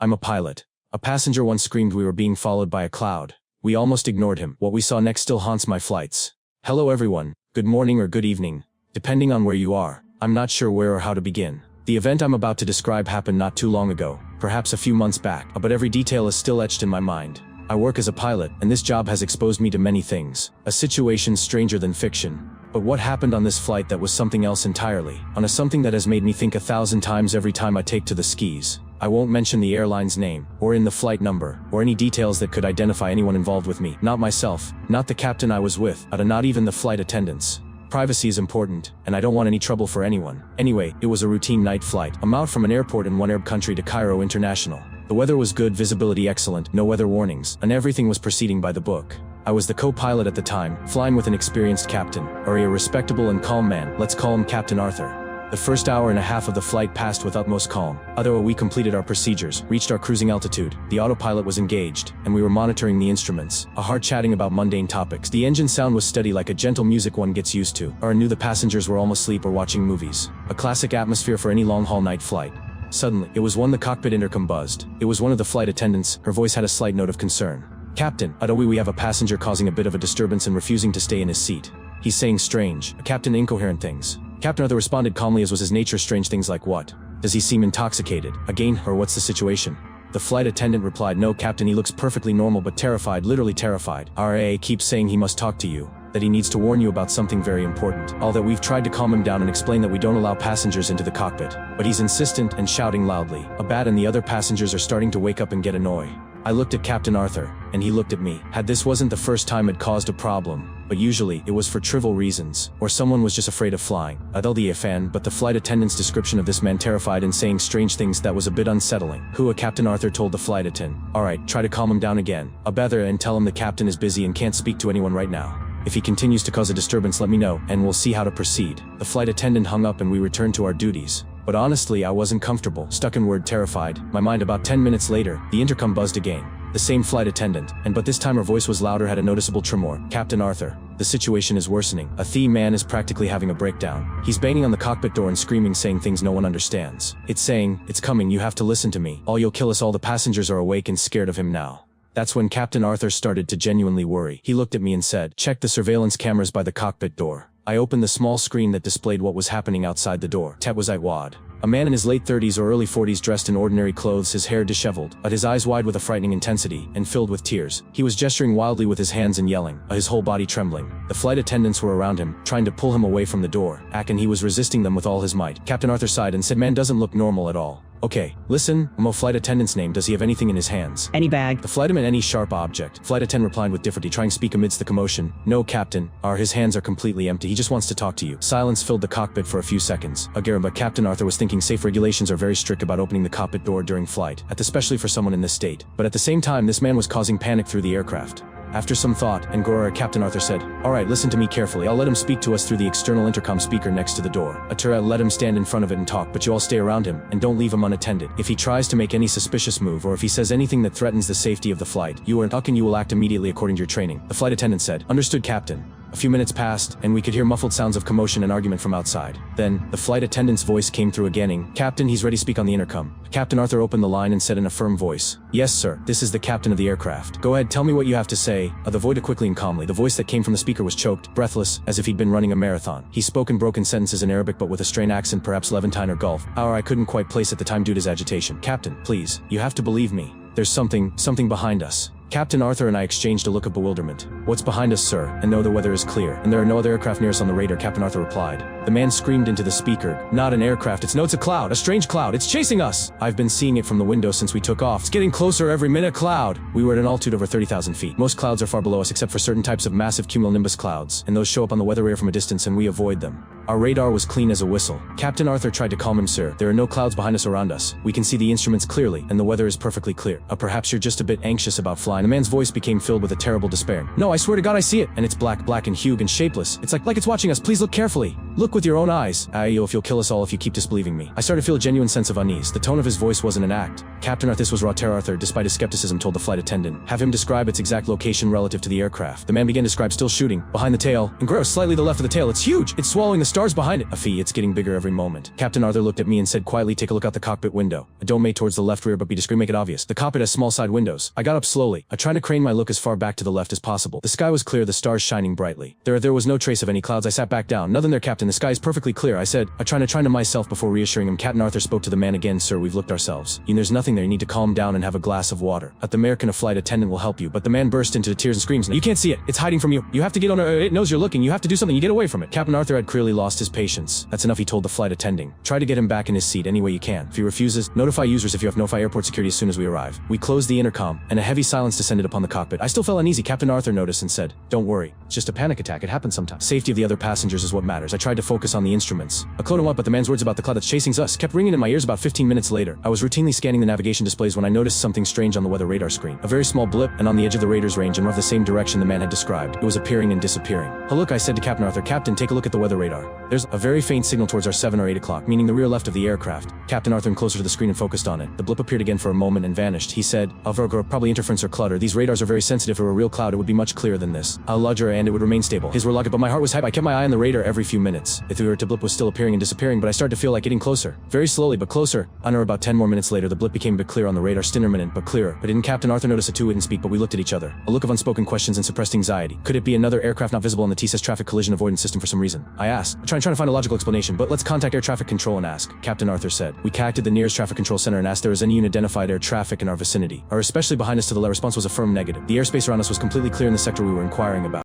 I'm a pilot. A passenger once screamed we were being followed by a cloud. We almost ignored him. What we saw next still haunts my flights. Hello everyone. Good morning or good evening, depending on where you are. I'm not sure where or how to begin. The event I'm about to describe happened not too long ago, perhaps a few months back, but every detail is still etched in my mind. I work as a pilot, and this job has exposed me to many things. A situation stranger than fiction. But what happened on this flight that was something else entirely? On a something that has made me think 1,000 times every time I take to the skis. I won't mention the airline's name, or in the flight number, or any details that could identify anyone involved with me. Not myself, not the captain I was with, not even the flight attendants. Privacy is important, and I don't want any trouble for anyone. Anyway, it was a routine night flight. I'm out from an airport in one Arab country to Cairo International. The weather was good, visibility excellent, no weather warnings, and everything was proceeding by the book. I was the co-pilot at the time, flying with an experienced captain, or a respectable and calm man. Let's call him Captain Arthur. The first hour and a half of the flight passed with utmost calm. Although we completed our procedures, reached our cruising altitude, the autopilot was engaged, and we were monitoring the instruments, hard chatting about mundane topics. The engine sound was steady like a gentle music one gets used to, or I knew the passengers were almost asleep or watching movies. A classic atmosphere for any long-haul night flight. Suddenly, it was when the cockpit intercom buzzed. It was one of the flight attendants. Her voice had a slight note of concern. Captain, we have a passenger causing a bit of a disturbance and refusing to stay in his seat. He's saying strange, Captain, incoherent things. Captain Arthur responded calmly, as was his nature. Strange things like what? Does he seem intoxicated? Again, or what's the situation? The flight attendant replied, no, Captain, he looks perfectly normal but terrified, literally terrified. RA keeps saying he must talk to you, that he needs to warn you about something very important. All that we've tried to calm him down and explain that we don't allow passengers into the cockpit. But he's insistent and shouting loudly. Abad and the other passengers are starting to wake up and get annoyed. I looked at Captain Arthur, and he looked at me. This wasn't the first time it caused a problem, but usually it was for trivial reasons, or someone was just afraid of flying. A fan, but the flight attendant's description of this man terrified and saying strange things, that was a bit unsettling. Captain Arthur told the flight attendant. Alright, try to calm him down again. Abether, and tell him the captain is busy and can't speak to anyone right now. If he continues to cause a disturbance, let me know, and we'll see how to proceed. The flight attendant hung up and we returned to our duties. But honestly, I wasn't comfortable, stuck in word terrified. My mind. About 10 minutes later, the intercom buzzed again. The same flight attendant, but this time her voice was louder, had a noticeable tremor. Captain Arthur, the situation is worsening. The man is practically having a breakdown. He's banging on the cockpit door and screaming, saying things no one understands. It's saying, it's coming, you have to listen to me. You'll kill us all. The passengers are awake and scared of him now. That's when Captain Arthur started to genuinely worry. He looked at me and said, check the surveillance cameras by the cockpit door. I opened the small screen that displayed what was happening outside the door. Tet was Wad. A man in his late 30s or early 40s, dressed in ordinary clothes, his hair disheveled, his eyes wide with a frightening intensity, and filled with tears. He was gesturing wildly with his hands and yelling, his whole body trembling. The flight attendants were around him, trying to pull him away from the door, and he was resisting them with all his might. Captain Arthur sighed and said, man doesn't look normal at all. Okay, listen, flight attendant's name, does he have anything in his hands? Any bag. The flight attendant, any sharp object. Flight attendant replied with difficulty, trying to speak amidst the commotion. No, Captain, his hands are completely empty. He just wants to talk to you. Silence filled the cockpit for a few seconds. But Captain Arthur was thinking safe regulations are very strict about opening the cockpit door during flight, especially for someone in this state. But at the same time, this man was causing panic through the aircraft. After some thought, Captain Arthur said, alright, listen to me carefully. I'll let him speak to us through the external intercom speaker next to the door. Atura, let him stand in front of it and talk, but you all stay around him, and don't leave him unattended. If he tries to make any suspicious move, or if he says anything that threatens the safety of the flight, you will act immediately according to your training. The flight attendant said, understood, Captain. A few minutes passed, and we could hear muffled sounds of commotion and argument from outside. Then, the flight attendant's voice came through again. Captain, he's ready to speak on the intercom. Captain Arthur opened the line and said in a firm voice, yes, sir, this is the captain of the aircraft. Go ahead, tell me what you have to say. The voice quickly and calmly. The voice that came from the speaker was choked, breathless, as if he'd been running a marathon. He spoke in broken sentences in Arabic but with a strained accent, perhaps Levantine or Gulf. I couldn't quite place at the time due to his agitation. Captain, please, you have to believe me. There's something behind us. Captain Arthur and I exchanged a look of bewilderment. What's behind us, sir? And no, the weather is clear, and there are no other aircraft near us on the radar, Captain Arthur replied. The man screamed into the speaker, not an aircraft, it's a cloud, a strange cloud, it's chasing us! I've been seeing it from the window since we took off. It's getting closer every minute. Cloud! We were at an altitude over 30,000 feet. Most clouds are far below us except for certain types of massive cumulonimbus clouds, and those show up on the weather radar from a distance and we avoid them. Our radar was clean as a whistle. Captain Arthur tried to calm him, sir. There are no clouds behind us or around us. We can see the instruments clearly, and the weather is perfectly clear. Perhaps you're just a bit anxious about flying. The man's voice became filled with a terrible despair. No, I swear to God I see it, and it's black in hue and shapeless. It's like it's watching us. Please look carefully. Look with your own eyes. If you'll kill us all if you keep disbelieving me. I started to feel a genuine sense of unease. The tone of his voice wasn't an act. Captain Arthur, this was Arthur, despite his skepticism, told the flight attendant. Have him describe its exact location relative to the aircraft. The man began to describe still shooting. Behind the tail. And gross, slightly to the left of the tail. It's huge. It's swallowing the stars behind it. It's getting bigger every moment. Captain Arthur looked at me and said quietly, take a look out the cockpit window. A dome made towards the left rear, but be discreet, make it obvious. The cockpit has small side windows. I got up slowly. I tried to crane my look as far back to the left as possible. The sky was clear, the stars shining brightly. There was no trace of any clouds. I sat back down. Nothing there, Captain. The sky is perfectly clear, I said. I tried to myself before reassuring him. Captain Arthur spoke to the man again. Sir, we've looked ourselves. There's nothing there. You need to calm down and have a glass of water. At the American, a flight attendant will help you. But the man burst into tears and screams. You can't see it. It's hiding from you. You have to get on it knows you're looking. You have to do something. You get away from it. Captain Arthur had clearly lost his patience. That's enough, he told the flight attendant. Try to get him back in his seat any way you can. If he refuses, notify users if you have notify airport security as soon as we arrive. We closed the intercom, and a heavy silence descended upon the cockpit. I still felt uneasy. Captain Arthur noticed and said, don't worry. It's just a panic attack. It happens sometimes. Safety of the other passengers is what matters. I tried to focus on the instruments. A cloud and what, but the man's words about the cloud that's chasing us kept ringing in my ears. About 15 minutes later, I was routinely scanning the navigation displays when I noticed something strange on the weather radar screen. A very small blip, and on the edge of the radar's range and roughly the same direction the man had described. It was appearing and disappearing. Oh look, I said to Captain Arthur. Captain, take a look at the weather radar. There's a very faint signal towards our 7 or 8 o'clock, meaning the rear left of the aircraft. Captain Arthur came closer to the screen and focused on it. The blip appeared again for a moment and vanished. He said, probably interference or clutter. These radars are very sensitive. If it were a real cloud, it would be much clearer than this. And it would remain stable. His were like it, but my heart was hype. I kept my eye on the radar every few minutes. If the blip was still appearing and disappearing, but I started to feel like getting closer. Very slowly, but closer. Under about 10 more minutes later, the blip became a bit clearer on the radar, still intermittent, but clearer. But didn't Captain Arthur notice it too? We didn't speak, but we looked at each other. A look of unspoken questions and suppressed anxiety. Could it be another aircraft not visible on the TSS traffic collision avoidance system for some reason? I asked. Trying to find a logical explanation, but let's contact air traffic control and ask. Captain Arthur said. We contacted the nearest traffic control center and asked if there was any unidentified air traffic in our vicinity, or especially behind us. To the left, response was a firm negative. The airspace around us was completely clear in the sector we were inquiring about.